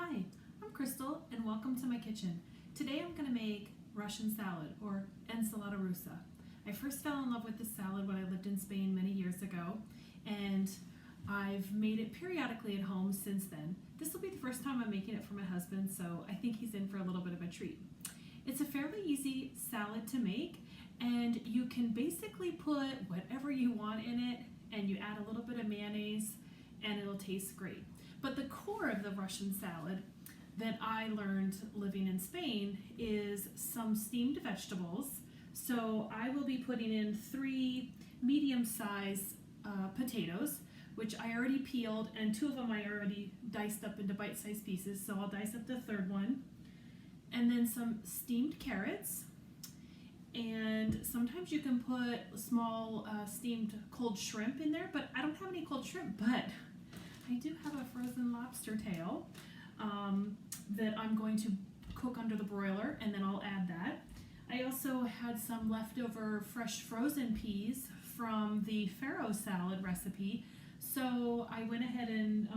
Hi, I'm Crystal and welcome to my kitchen. Today I'm going to make Russian salad or Ensalada Rusa. I first fell in love with this salad when I lived in Spain many years ago, and I've made it periodically at home since then. This will be the first time I'm making it for my husband, so I think he's in for a little bit of a treat. It's a fairly easy salad to make, and you can basically put whatever you want in it, and you add a little bit of mayonnaise and it'll taste great. But the core of the Russian salad that I learned living in Spain is some steamed vegetables. So I will be putting in 3 medium-sized potatoes, which I already peeled, and 2 of them I already diced up into bite-sized pieces, so I'll dice up the 3rd one. And then some steamed carrots, and sometimes you can put small steamed cold shrimp in there, but I don't have any cold shrimp, but I do have a frozen lobster tail that I'm going to cook under the broiler, and then I'll add that. I also had some leftover fresh frozen peas from the farro salad recipe, so I went ahead and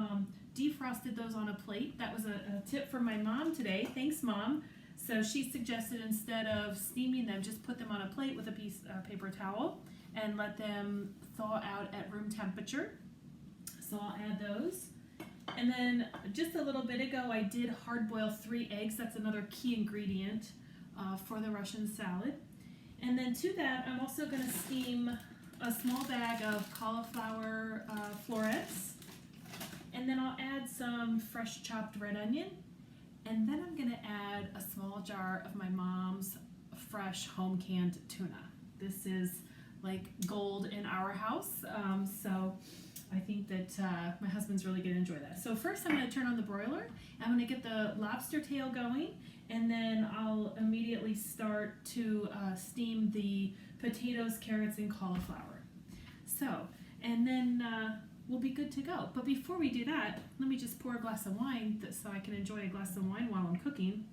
defrosted those on a plate. That was a tip from my mom today. Thanks, Mom. So she suggested instead of steaming them, just put them on a plate with a piece of paper towel and let them thaw out at room temperature. So I'll add those. And then just a little bit ago I did hard boil 3 eggs. That's another key ingredient for the Russian salad. And then to that I'm also going to steam a small bag of cauliflower florets. And then I'll add some fresh chopped red onion. And then I'm going to add a small jar of my mom's fresh home canned tuna. This is like gold in our house, so I think that my husband's really going to enjoy that. So first I'm going to turn on the broiler. I'm going to get the lobster tail going, and then I'll immediately start to steam the potatoes, carrots, and cauliflower. So, and then we'll be good to go. But before we do that, let me just pour a glass of wine so I can enjoy a glass of wine while I'm cooking.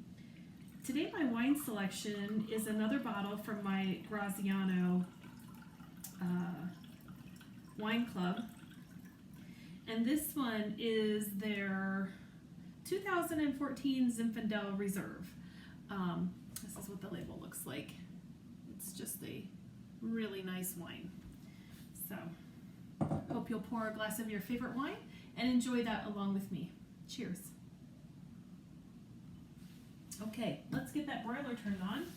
Today my wine selection is another bottle from my Graziano wine club. And this one is their 2014 Zinfandel Reserve. This is what the label looks like. It's just a really nice wine. So, hope you'll pour a glass of your favorite wine and enjoy that along with me. Cheers. Okay, let's get that broiler turned on.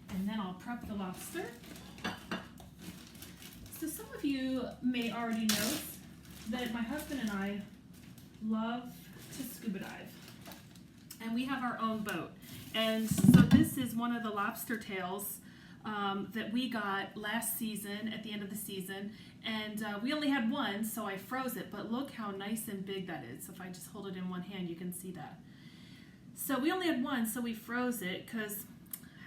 And then I'll prep the lobster. So some of you may already know that my husband and I love to scuba dive. And we have our own boat. And so this is one of the lobster tails that we got last season at the end of the season. And we only had one, so I froze it. But look how nice and big that is. So if I just hold it in one hand, you can see that. So we only had one, so we froze it because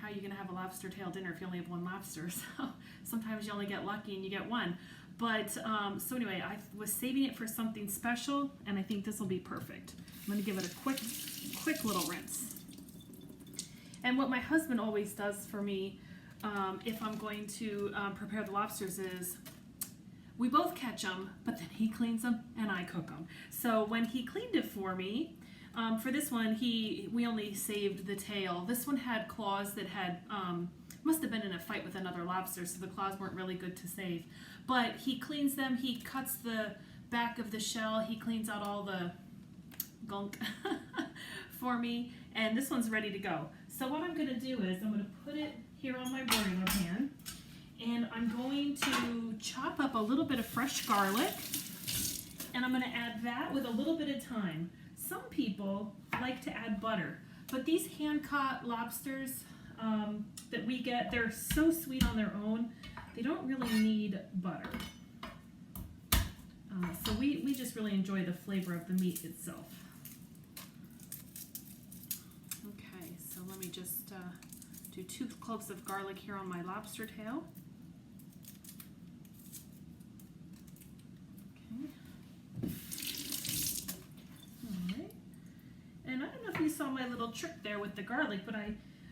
how are you going to have a lobster tail dinner if you only have one lobster? So sometimes you only get lucky and you get one. But so anyway, I was saving it for something special, and I think this will be perfect. I'm going to give it a quick little rinse. And what my husband always does for me if I'm going to prepare the lobsters is we both catch them, but then he cleans them and I cook them. So when he cleaned it for me, for this one, we only saved the tail. This one had claws that had, must have been in a fight with another lobster, so the claws weren't really good to save. But he cleans them, he cuts the back of the shell, he cleans out all the gunk for me, and this one's ready to go. So what I'm going to do is I'm going to put it here on my broiler pan, and I'm going to chop up a little bit of fresh garlic, and I'm going to add that with a little bit of thyme. Some people like to add butter, but these hand-caught lobsters that we get, they're so sweet on their own, they don't really need butter. So we just really enjoy the flavor of the meat itself. Okay, so let me just do 2 cloves of garlic here on my lobster tail. And I don't know if you saw my little trick there with the garlic, but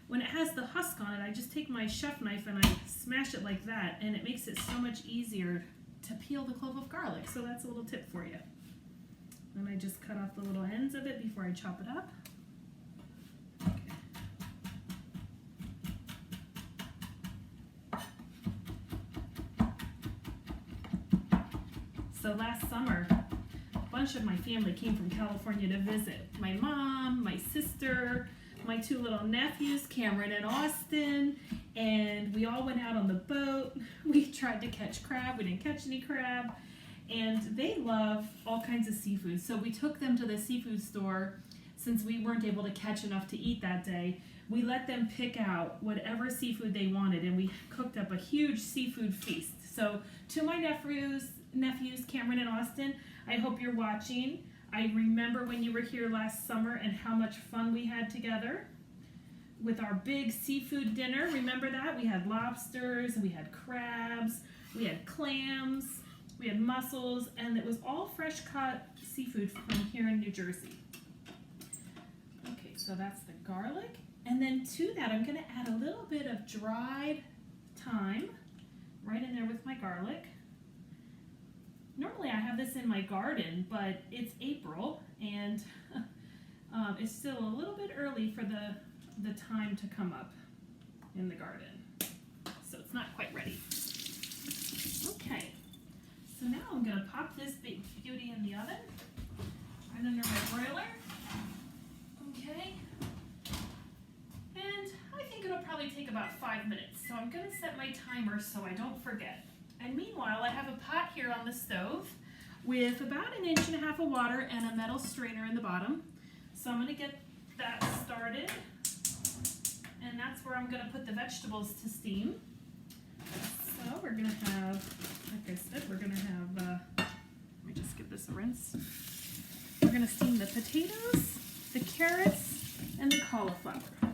when it has the husk on it, I just take my chef knife and I smash it like that, and it makes it so much easier to peel the clove of garlic. So that's a little tip for you. And I just cut off the little ends of it before I chop it up. So last summer, a bunch of my family came from California to visit. My mom, my sister, my two little nephews, Cameron and Austin, and we all went out on the boat. We tried to catch crab. We didn't catch any crab. And they love all kinds of seafood. So we took them to the seafood store. Since we weren't able to catch enough to eat that day, we let them pick out whatever seafood they wanted, and we cooked up a huge seafood feast. So to my nephews, Cameron and Austin, I hope you're watching. I remember when you were here last summer and how much fun we had together with our big seafood dinner. Remember that? We had lobsters, we had crabs, we had clams, we had mussels, and it was all fresh caught seafood from here in New Jersey. Okay, so that's the garlic. And then to that, I'm gonna add a little bit of dried thyme right in there with my garlic. Normally I have this in my garden, but it's April and it's still a little bit early for the thyme to come up in the garden. So it's not quite ready. Okay, so now I'm gonna pop this big beauty in the oven, right under my broiler. Okay, and I think it'll probably take about 5 minutes. So I'm gonna set my timer so I don't forget. And meanwhile, I have a pot here on the stove with about 1.5 inches of water and a metal strainer in the bottom. So I'm gonna get that started. And that's where I'm gonna put the vegetables to steam. So we're gonna have, like I said, we're gonna have, let me just give this a rinse. We're gonna steam the potatoes, the carrots, and the cauliflower. I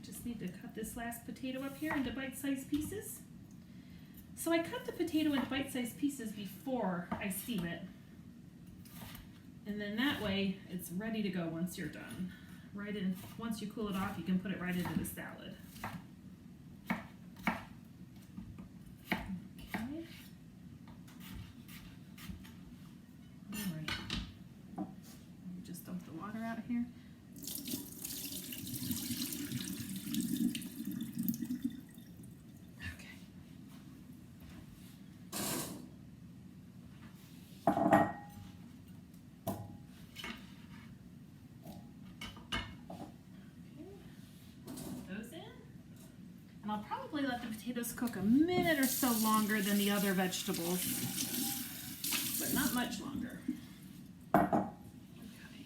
just need to cut this last potato up here into bite-sized pieces. So I cut the potato into bite-sized pieces before I steam it. And then that way it's ready to go once you're done. Right in, once you cool it off, you can put it right into the salad. Okay. All right. Let me just dump the water out here. And I'll probably let the potatoes cook a minute or so longer than the other vegetables, but not much longer. Okay.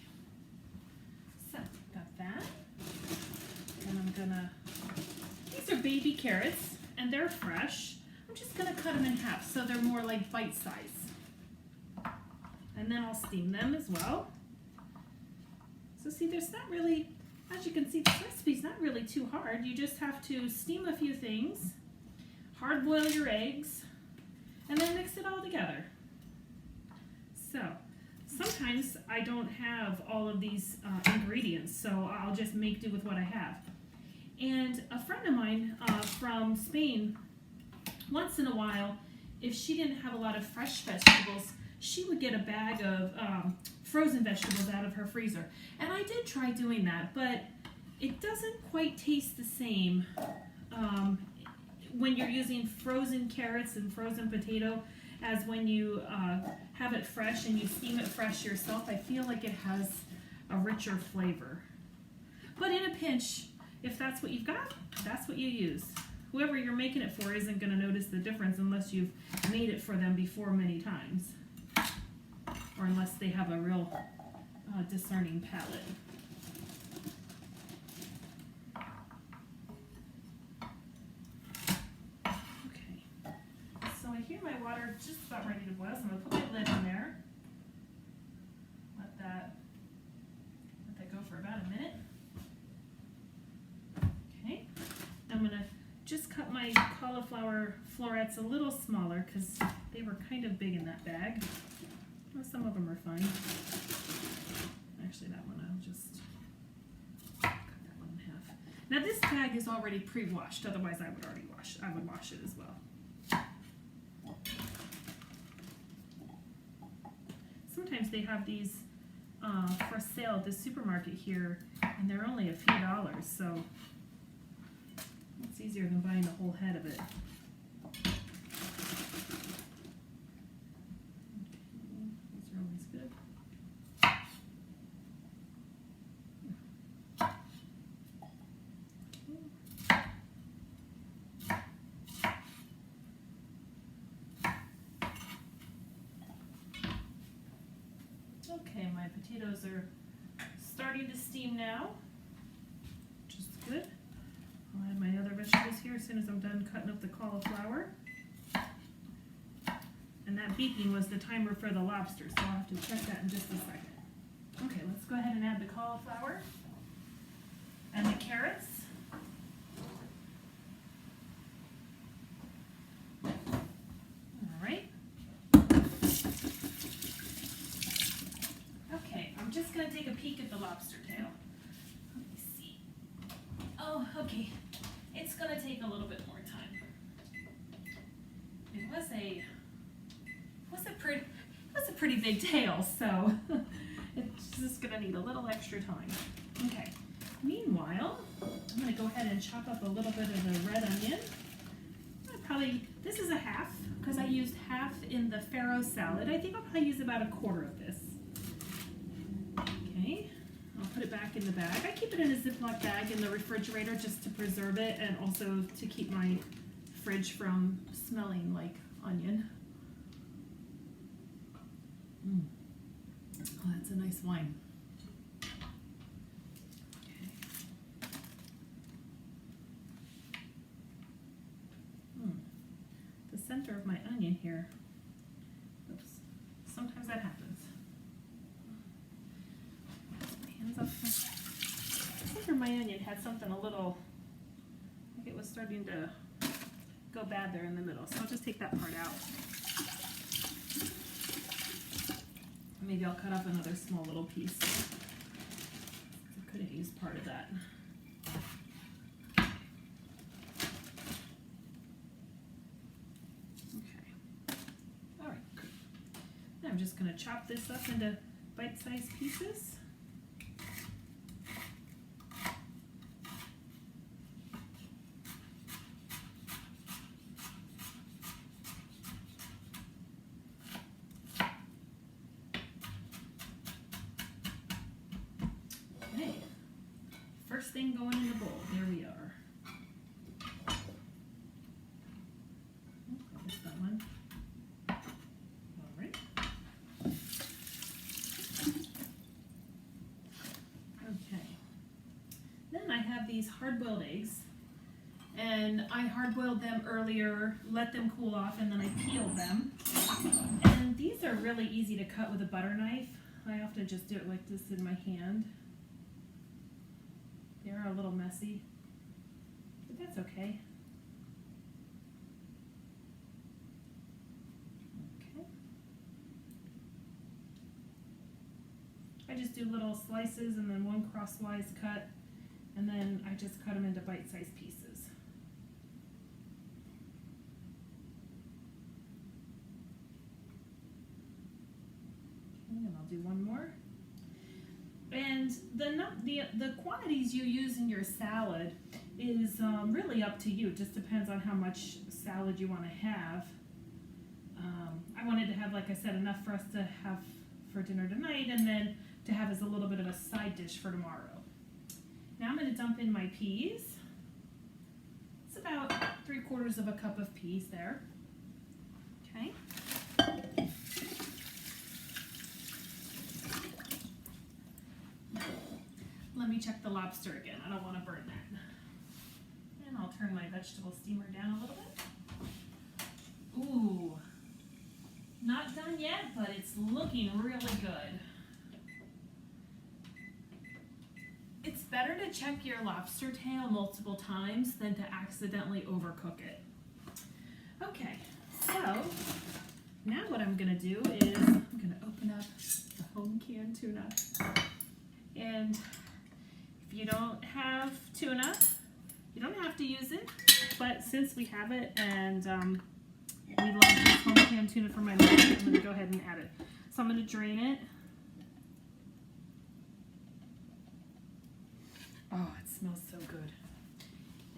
So, got that. And I'm gonna, these are baby carrots, and they're fresh. I'm just gonna cut them in half so they're more like bite size. And then I'll steam them as well. So see, there's not really, as you can see, this recipe's not really too hard. You just have to steam a few things, hard boil your eggs, and then mix it all together. So sometimes I don't have all of these ingredients, so I'll just make do with what I have. And a friend of mine from Spain, once in a while, if she didn't have a lot of fresh vegetables, she would get a bag of frozen vegetables out of her freezer. And I did try doing that, but it doesn't quite taste the same when you're using frozen carrots and frozen potato as when you have it fresh and you steam it fresh yourself. I feel like it has a richer flavor. But in a pinch, if that's what you've got, that's what you use. Whoever you're making it for isn't going to notice the difference unless you've made it for them before many times. Or unless they have a real discerning palate. Okay, so I hear my water just about ready to boil, so I'm going to put my lid in there. Let that go for about a minute. Okay, I'm going to just cut my cauliflower florets a little smaller because they were kind of big in that bag. Well, some of them are fine. Actually, that one I'll just cut that one in half. Now this bag is already pre-washed, otherwise I would wash it as well. sometimes they have these for sale at the supermarket here, and they're only a few dollars, so it's easier than buying the whole head of it. These are always good. Okay, my potatoes are starting to steam now, which is good. I'll add my other vegetables here as soon as I'm done cutting up the cauliflower. And that beeping was the timer for the lobster, so I'll have to check that in just a second. Okay, let's go ahead and add the cauliflower and the carrots. Alright. Okay, I'm just going to take a peek at the lobster tail. Let me see. Oh, okay. It's going to take a little bit more time. It was a pretty big tail, so it's just going to need a little extra time. Okay. Meanwhile, I'm going to go ahead and chop up a little bit of the red onion. This is a half, because I used half in the farro salad. I think I'll probably use about a quarter of this. Okay. I'll put it back in the bag. I keep it in a Ziploc bag in the refrigerator just to preserve it and also to keep my fridge from smelling like onion. Oh, that's a nice wine. Okay. The center of my onion here. Oops. Sometimes that happens. Up the center of my onion had something a little, like it was starting to go bad there in the middle, so I'll just take that part out. Maybe I'll cut up another small little piece. I could have used part of that. Okay. Alright. Now I'm just going to chop this up into bite-sized pieces. First thing going in the bowl. There we are. I missed that one. All right. Okay. Then I have these hard-boiled eggs, and I hard-boiled them earlier, let them cool off, and then I peeled them. And these are really easy to cut with a butter knife. I often just do it like this in my hand. They're a little messy, but that's okay. Okay. I just do little slices and then one crosswise cut, and then I just cut them into bite-sized pieces. Okay, and I'll do one more. And the quantities you use in your salad is really up to you. It just depends on how much salad you want to have. I wanted to have, like I said, enough for us to have for dinner tonight, and then to have as a little bit of a side dish for tomorrow. Now I'm going to dump in my peas. It's about 3/4 of a cup of peas there. Okay. Let me check the lobster again. I don't want to burn that. And I'll turn my vegetable steamer down a little bit. Ooh, not done yet, but it's looking really good. It's better to check your lobster tail multiple times than to accidentally overcook it. Okay, so now what I'm going to do is I'm going to open up the home canned tuna. And if you don't have tuna, you don't have to use it, but since we have it and we love this home canned tuna for my lunch, I'm going to go ahead and add it. So I'm going to drain it. Oh, it smells so good.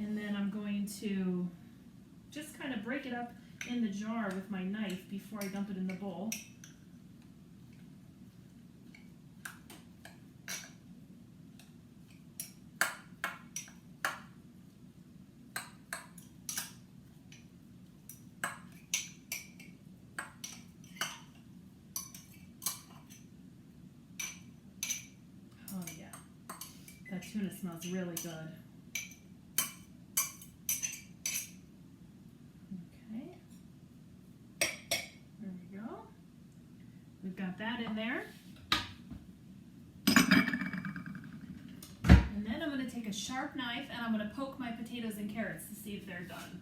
And then I'm going to just kind of break it up in the jar with my knife before I dump it in the bowl. Oh yeah, that tuna smells really good. We've got that in there. And then I'm going to take a sharp knife and I'm going to poke my potatoes and carrots to see if they're done.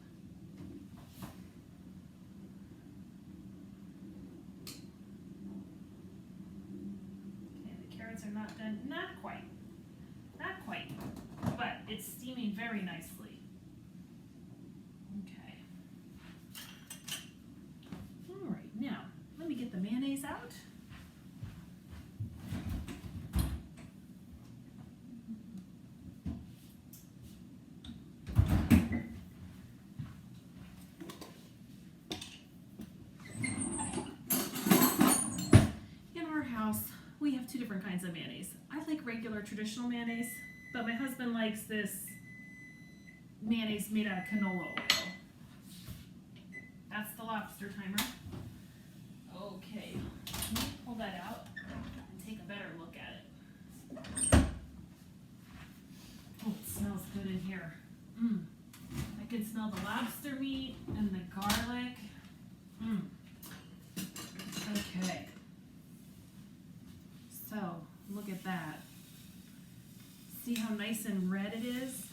Okay, the carrots are not done. Not quite. Not quite. But it's steaming very nicely. Okay. All right, now let me get the mayonnaise out. In our house, we have two different kinds of mayonnaise. I like regular traditional mayonnaise, but my husband likes this mayonnaise made out of canola oil. That's the lobster timer. Okay, let me pull that out and take a better look at it. Oh, it smells good in here. I can smell the lobster meat and the garlic. Okay. So, look at that. See how nice and red it is?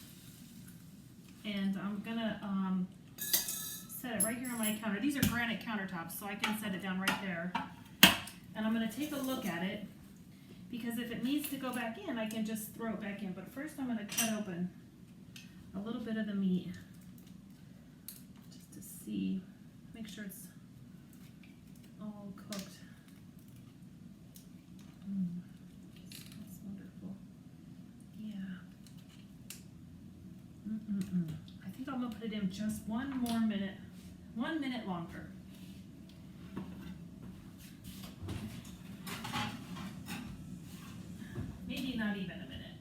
And I'm gonna set it right here on my counter. These are granite countertops, so I can set it down right there. And I'm going to take a look at it, because if it needs to go back in, I can just throw it back in. But first I'm going to cut open a little bit of the meat, just to see, make sure it's all cooked. Smells wonderful. Yeah. I think I'm going to put it in just 1 more minute. 1 minute longer. Maybe not even a minute.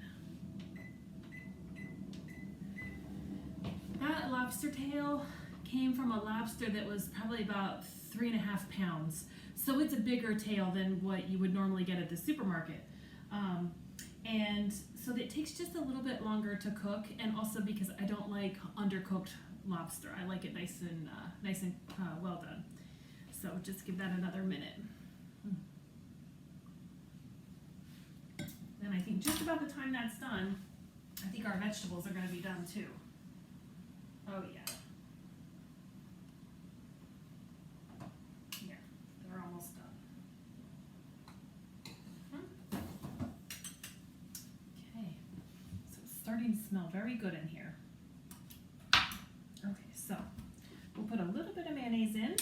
That lobster tail came from a lobster that was probably about 3.5 pounds. So it's a bigger tail than what you would normally get at the supermarket. And so it takes just a little bit longer to cook, and also because I don't like undercooked lobster. I like it nice and well done. So just give that another minute. And I think just about the time that's done, I think our vegetables are going to be done too. Oh yeah. Yeah, they're almost done. Okay, so it's starting to smell very good in here. Okay, so we'll put a little bit of mayonnaise in.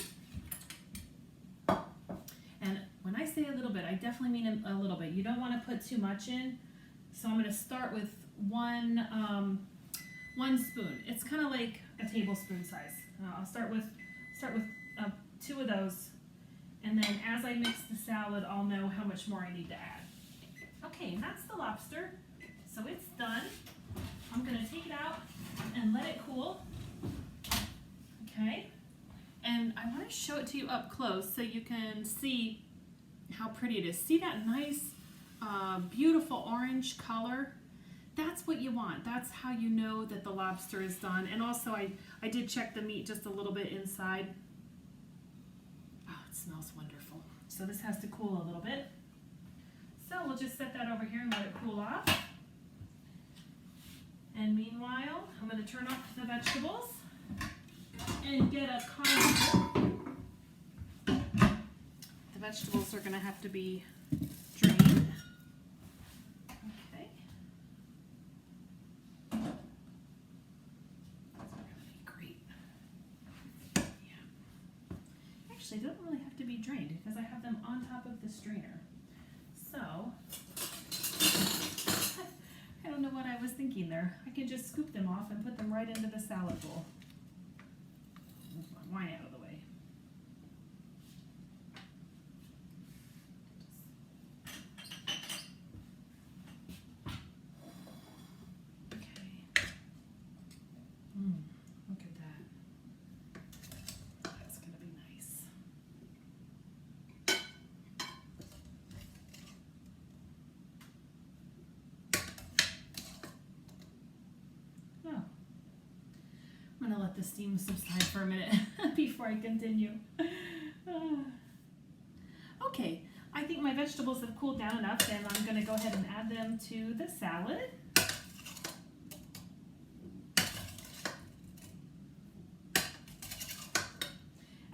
And when I say a little bit, I definitely mean a little bit. You don't want to put too much in. So I'm going to start with one spoon. It's kind of like a tablespoon size. I'll start with 2 of those, and then as I mix the salad, I'll know how much more I need to add. Okay, and that's the lobster. So it's done. I'm going to take it out and let it cool. Okay, and I want to show it to you up close so you can see how pretty it is. See that nice, beautiful orange color? That's what you want. That's how you know that the lobster is done. And also I did check the meat just a little bit inside. Oh, it smells wonderful. So this has to cool a little bit. So we'll just set that over here and let it cool off. And meanwhile, I'm going to turn off the vegetables and get a condiment. The vegetables are going to have to be drained. Okay. Those are going to be great. Yeah. they don't really have to be drained because I have them on top of the strainer. So, I don't know what I was thinking there. I could just scoop them off and put them right into the salad bowl. Move my wine out of the way. Okay. Look at that. That's gonna be nice. Oh. I'm gonna let the steam subside for a minute before I continue. Okay, I think my vegetables have cooled down enough, and I'm gonna go ahead and add them to the salad.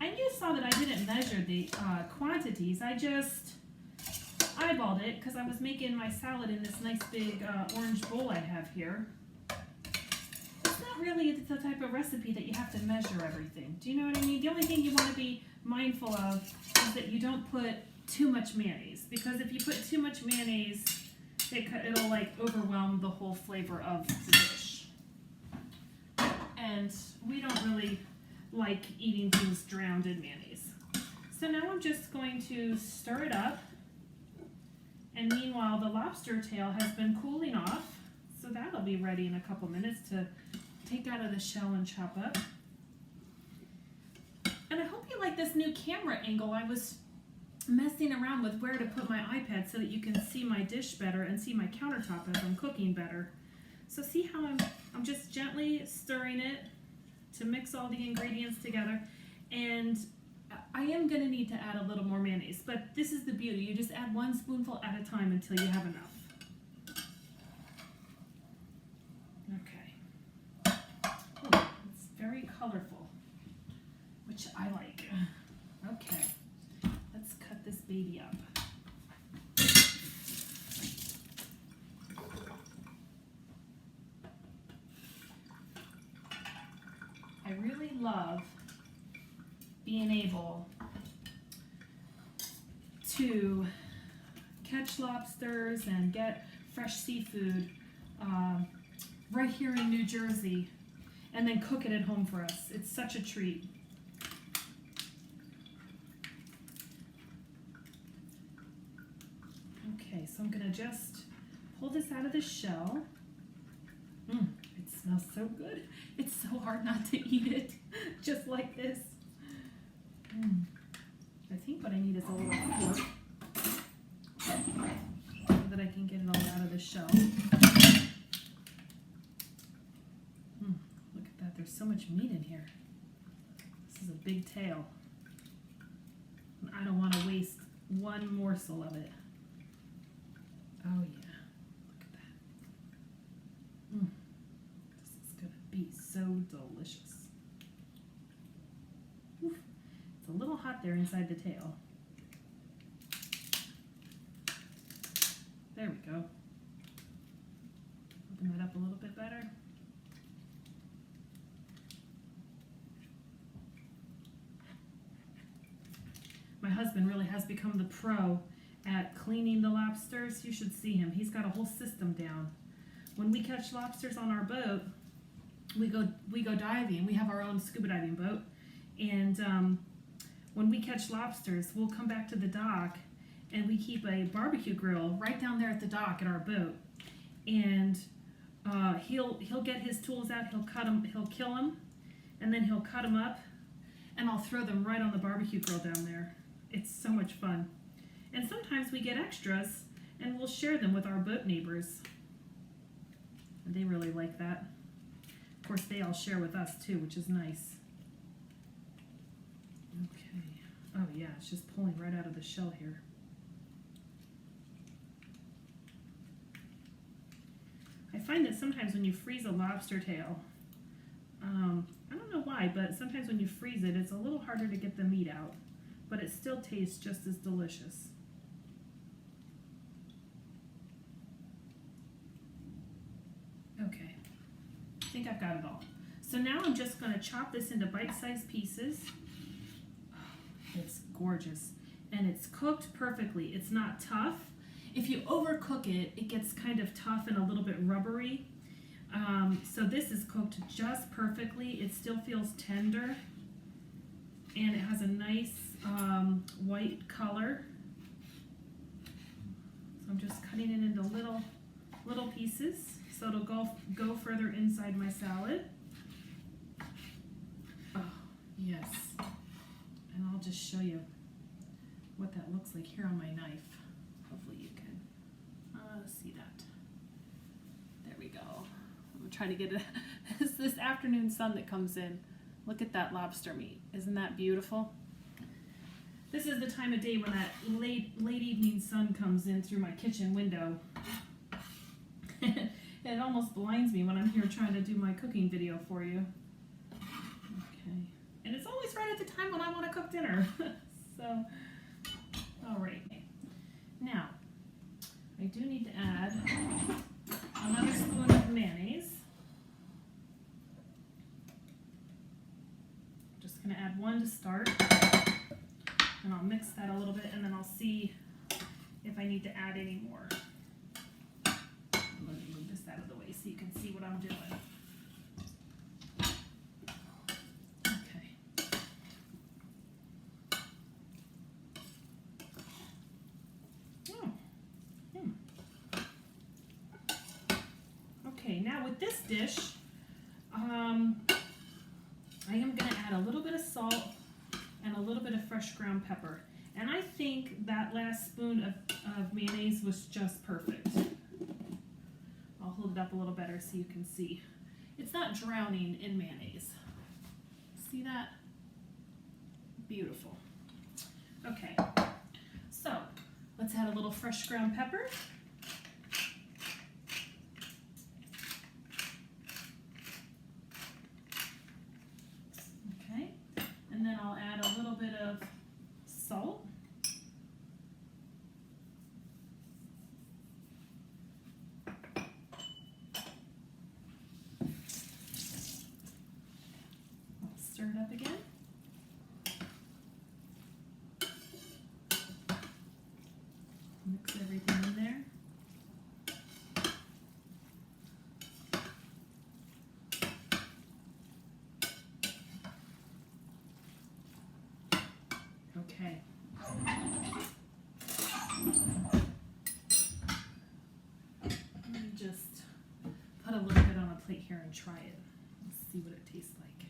And you saw that I didn't measure the quantities. I just eyeballed it because I was making my salad in this nice big orange bowl I have here. It's not really the type of recipe that you have to measure everything. Do you know what I mean? The only thing you want to be mindful of is that you don't put too much mayonnaise, because if you put too much mayonnaise, it'll like overwhelm the whole flavor of the dish. And we don't really like eating things drowned in mayonnaise. So now I'm just going to stir it up. And meanwhile, the lobster tail has been cooling off. So that'll be ready in a couple minutes to take out of the shell and chop up. And I hope you like this new camera angle. I was messing around with where to put my iPad so that you can see my dish better and see my countertop as I'm cooking better. So see how I'm just gently stirring it to mix all the ingredients together. And I am going to need to add a little more mayonnaise, but this is the beauty. You just add 1 spoonful at a time until you have enough. Okay. Oh, it's very colorful, which I like. Okay, let's cut this baby up. I really love being able to catch lobsters and get fresh seafood right here in New Jersey and then cook it at home for us. It's such a treat. Okay, so I'm gonna just pull this out of the shell. It smells so good. It's so hard not to eat it just like this. I think what I need is a little fork so that I can get it all out of the shell. Look at that, there's so much meat in here. This is a big tail. And I don't want to waste one morsel of it. Oh yeah, look at that. This is gonna be so delicious. It's a little hot there inside the tail. There we go. Open that up a little bit better. My husband really has become the pro at cleaning the lobsters. You should see him. He's got a whole system down. When we catch lobsters on our boat, we go diving. We have our own scuba diving boat, and when we catch lobsters, we'll come back to the dock, and we keep a barbecue grill right down there at the dock at our boat. And he'll get his tools out. He'll cut them. He'll kill them, and then he'll cut them up, and I'll throw them right on the barbecue grill down there. It's so much fun. And sometimes we get extras, and we'll share them with our boat neighbors. And they really like that. Of course, they all share with us too, which is nice. Okay. Oh yeah, it's just pulling right out of the shell here. I find that sometimes when you freeze a lobster tail, I don't know why, but sometimes when you freeze it, it's a little harder to get the meat out, but it still tastes just as delicious. Okay, I think I've got it all. So now I'm just going to chop this into bite-sized pieces. It's gorgeous. And it's cooked perfectly. It's not tough. If you overcook it, it gets kind of tough and a little bit rubbery. So this is cooked just perfectly. It still feels tender. And it has a nice white color. So I'm just cutting it into little pieces so it'll go further inside my salad. Oh, yes. And I'll just show you what that looks like here on my knife. Hopefully you can see that. There we go. I'm trying to get it. It's this afternoon sun that comes in. Look at that lobster meat. Isn't that beautiful? This is the time of day when that late evening sun comes in through my kitchen window. It almost blinds me when I'm here trying to do my cooking video for you. Okay. And it's always right at the time when I want to cook dinner. So, all right. Now, I do need to add another spoon of mayonnaise. Just going to add one to start. And I'll mix that a little bit, and then I'll see if I need to add any more. Let me move this out of the way so you can see what I'm doing. Okay. Okay, now with this dish, I am going to add a little bit of salt and a little bit of fresh ground pepper. And I think that last spoon of mayonnaise was just perfect. I'll hold it up a little better so you can see. It's not drowning in mayonnaise. See that? Beautiful. Okay, so let's add a little fresh ground pepper. And then I'll add a little bit of salt. I'll stir it up again. Mix everything in there. Okay. Let me just put a little bit on a plate here and try it. Let's see what it tastes like.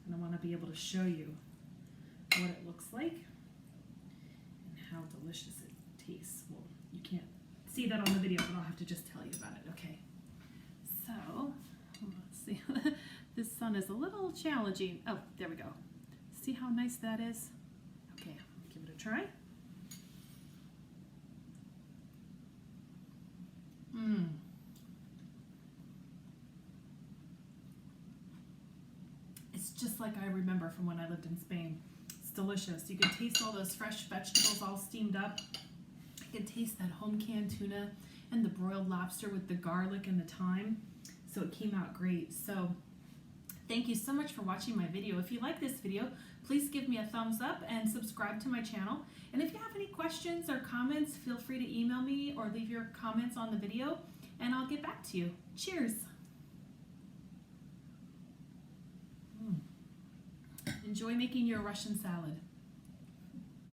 And I want to be able to show you what it looks like and how delicious it tastes. Well, you can't see that on the video, but I'll have to just tell you about it. Okay. So, let's see. This sun is a little challenging. Oh, there we go. See how nice that is? Okay, give it a try. It's just like I remember from when I lived in Spain. It's delicious. You can taste all those fresh vegetables all steamed up. You can taste that home canned tuna and the broiled lobster with the garlic and the thyme. So it came out great. So thank you so much for watching my video. If you like this video, please give me a thumbs up and subscribe to my channel. And if you have any questions or comments, feel free to email me or leave your comments on the video and I'll get back to you. Cheers. Enjoy making your Russian salad.